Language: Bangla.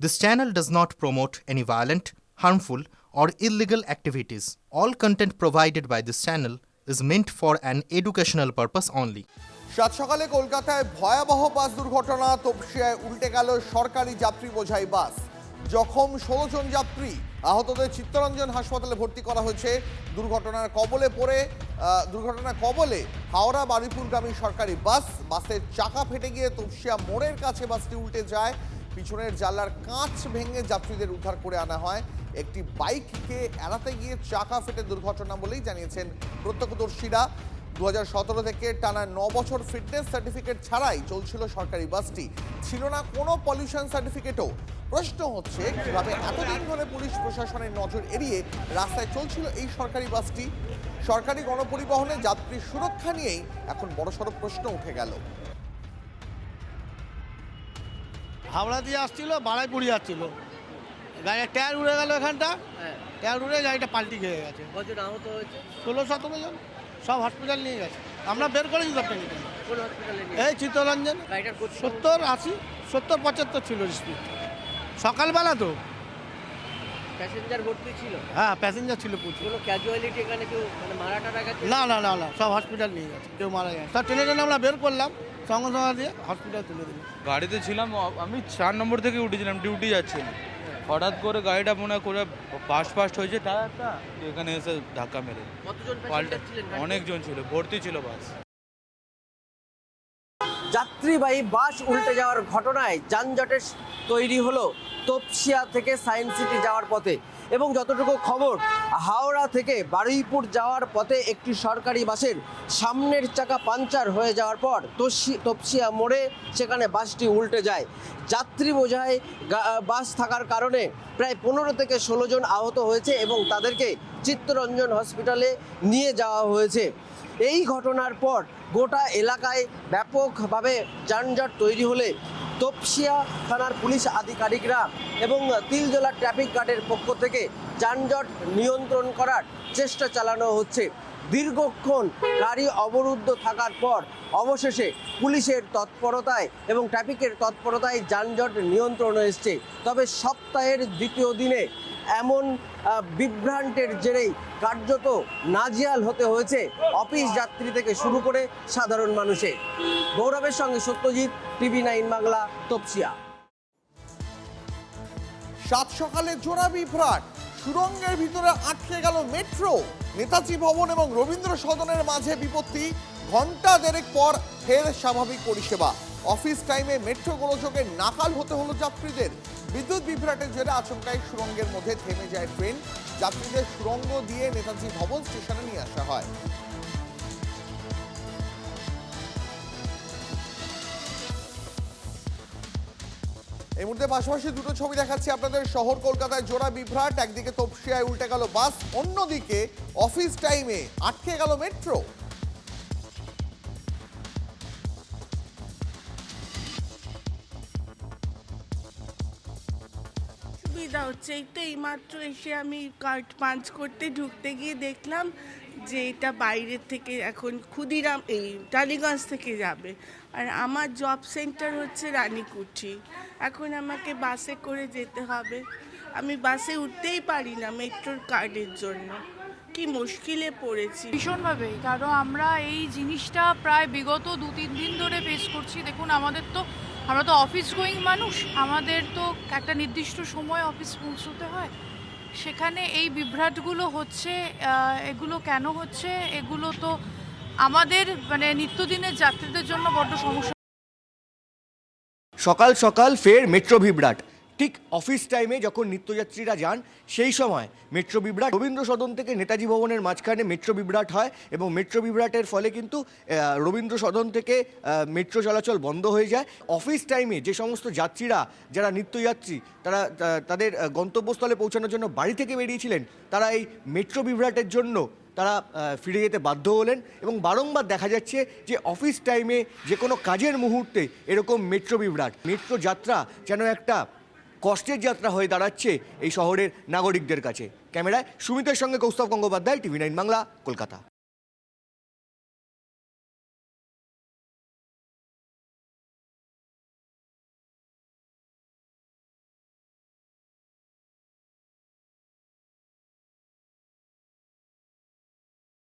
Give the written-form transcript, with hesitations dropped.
This channel does not promote any violent, harmful, or illegal activities. All content provided by this channel is meant for an educational purpose only. সাত সকালে কলকাতায় ভয়াবহ বাস দুর্ঘটনা। তপসিয়ায় উল্টে গেল সরকারি যাত্রী বোঝাই বাস। জখম 16 জন যাত্রী। আহতদের চিত্তরঞ্জন হাসপাতালে ভর্তি করা হয়েছে। দুর্ঘটনার কবলে হাওড়া বারুইপুরগামী সরকারি বাসের চাকা ফেটে গিয়ে তপসিয়া মোড়ের কাছে বাসটি উল্টে যায়। পিছনের জানলার কাঁচ ভেঙে যাত্রীদের উদ্ধার করে আনা হয়। একটি বাইককে এড়াতে গিয়ে চাকা ফেটে দুর্ঘটনা বলেই জানিয়েছেন প্রত্যক্ষদর্শীরা। 2017 থেকে টানা 9 বছর ফিটনেস সার্টিফিকেট ছাড়াই চলছিল সরকারি বাসটি। ছিল না কোনো পলিউশন সার্টিফিকেটও। প্রশ্ন হচ্ছে কিভাবে এতদিন ধরে পুলিশ প্রশাসনের নজর এড়িয়ে রাস্তায় চলছিল এই সরকারি বাসটি। সরকারি গণপরিবহনে যাত্রী সুরক্ষা নিয়েই এখন বড়সড় প্রশ্ন উঠে গেল। হাওড়া দিয়ে আসছিল, বাড়াইপুরি যাচ্ছিল, গাড়ির টায়ার উড়ে গেল এখানটা, টায়ার উড়ে গাড়িটা পাল্টি খেয়ে গেছে। কজন আহত হয়েছে? 16-17 জন, সব হসপিটাল নিয়ে গেছে। আমরা বের করেছি সব টেনে। কোন হসপিটালে নিয়ে? এই চিত্তরঞ্জন। গাড়িটার 70-80, 70-75 ছিল স্পিড। সকালবেলা তো। প্যাসেঞ্জার ভর্তি ছিল? হ্যাঁ, প্যাসেঞ্জার ছিল প্রচুর। কোনো ক্যাজুয়ালিটি এখানে কেউ মারা টারা গেছে? না, সব হসপিটাল নিয়ে গেছে, কেউ মারা গেছে। সব টেনে টেনে আমরা বের করলাম, সঙ্গে সঙ্গে দিয়ে হসপিটাল তুলে দিলাম। গাড়িতে ছিলাম, আমি 4 নম্বর থেকে উঠেছিলাম, ডিউটি যাচ্ছিলাম। হঠাৎ করে গাড়িটা মনে করে ফাস্ট হয়েছে টায়ারটা, এখানে এসে ধাক্কা মেরে। কতজন প্যাসেঞ্জার ছিলেন? অনেকজন ছিল, ভর্তি ছিল বাস। যাত্রীবাহী বাস উল্টে যাওয়ার ঘটনায় যানজটের তৈরি হলো তপসিয়া থেকে সায়েন্স সিটি যাওয়ার পথে। এবং যতটুকু খবর, হাওড়া থেকে বারুইপুর যাওয়ার পথে একটি সরকারি বাসের সামনের চাকা পাঞ্চার হয়ে যাওয়ার পর তপসিয়া মোড়ে সেখানে বাসটি উল্টে যায়। যাত্রী বোঝাই বাস থাকার কারণে প্রায় 15 থেকে 16 জন আহত হয়েছে এবং তাদেরকে চিত্তরঞ্জন হসপিটালে নিয়ে যাওয়া হয়েছে। এই ঘটনার পর গোটা এলাকায় ব্যাপকভাবে যানজট তৈরি হলে তপসিয়া থানার পুলিশ আধিকারিকরা এবং তিলজলা ট্রাফিক গার্ডের পক্ষ থেকে যানজট নিয়ন্ত্রণ করার চেষ্টা চালানো হচ্ছে। দীর্ঘক্ষণ গাড়ি অবরুদ্ধ থাকার পর অবশেষে পুলিশের তৎপরতায় এবং ট্রাফিকের তৎপরতায় যানজট নিয়ন্ত্রণে এসছে। তবে সপ্তাহের দ্বিতীয় দিনে এমন বিভ্রান্তের জেরেই কার্যত নাজেহাল হতে হয়েছে অফিস যাত্রী থেকে শুরু করে সাধারণ মানুষের। গৌরবের সঙ্গে সত্যজিৎ, TV9 বাংলা, তপসিয়া। সাত সকালে জোড়া বিভ্রাট। সুড়ঙ্গের ভিতরে আটকে গেল মেট্রো। নেতাজি ভবন এবং রবীন্দ্র সদনের মাঝে বিপত্তি। ঘন্টা দেড়েক পর ফের স্বাভাবিক পরিষেবা। অফিস টাইমে মেট্রো গোলযোগে নাকাল হতে হলো যাত্রীদের। বিদ্যুৎ বিভ্রাটের জেরে আচমকাই সুড়ঙ্গের মধ্যে থেমে যায় ট্রেন। যাত্রীদের সুড়ঙ্গ দিয়ে নেতাজি ভবন স্টেশনে নিয়ে আসা হয়। এই মুহূর্তে পাশাপাশি দুটো ছবি দেখাচ্ছি আপনাদের। শহর কলকাতায় জোড়া বিভ্রাট। একদিকে তপসিয়ায় উল্টে গেল বাস, অন্যদিকে অফিস টাইমে আটকে গেল মেট্রো। সুবিধা হচ্ছে, এই তো এইমাত্র এসে আমি কার্ড পাঞ্চ করতে ঢুকতে গিয়ে দেখলাম যে এটা বাইরের থেকে এখন ক্ষুদিরাম এই টালিগঞ্জ থেকে যাবে, আর আমার জব সেন্টার হচ্ছে রানীকুঠি। এখন আমাকে বাসে করে যেতে হবে। আমি বাসে উঠতেই পারি না মেট্রোর কার্ডের জন্য। কি মুশকিলে পড়েছি ভীষণভাবে, কারণ আমরা এই জিনিসটা প্রায় বিগত 2-3 দিন ধরে ফেস করছি। দেখুন, আমরা তো অফিস গোয়িং মানুষ, আমাদের তো একটা নির্দিষ্ট সময় অফিস পৌঁছতে হয়। সেখানে এই বিভ্রাটগুলো হচ্ছে। এগুলো কেন হচ্ছে? এগুলো তো আমাদের নিত্যদিনের যাত্রীদের জন্য বড্ড সমস্যা। সকাল সকাল ফের মেট্রো বিভ্রাট। ঠিক অফিস টাইমে যখন নিত্যযাত্রীরা যান সেই সময় মেট্রো বিভ্রাট। রবীন্দ্র সদন থেকে নেতাজি ভবনের মাঝখানে মেট্রো বিভ্রাট হয় এবং মেট্রো বিভ্রাটের ফলে কিন্তু রবীন্দ্র সদন থেকে মেট্রো চলাচল বন্ধ হয়ে যায়। অফিস টাইমে যে সমস্ত যাত্রীরা, যারা নিত্যযাত্রী, তারা তাদের গন্তব্যস্থলে পৌঁছানোর জন্য বাড়ি থেকে বেরিয়েছিলেন, তারা এই মেট্রো বিভ্রাটের জন্য তারা ফিরে যেতে বাধ্য হলেন। এবং বারংবার দেখা যাচ্ছে যে অফিস টাইমে যে কোনো কাজের মুহূর্তে এরকম মেট্রো বিভ্রাট। মেট্রো যাত্রা যেন একটা কষ্টের যাত্রা হয়ে দাঁড়াচ্ছে এই শহরের নাগরিকদের কাছে। ক্যামেরায় সুমিতের সঙ্গে কৌস্তব গঙ্গোপাধ্যায়, TV9 বাংলা, কলকাতা।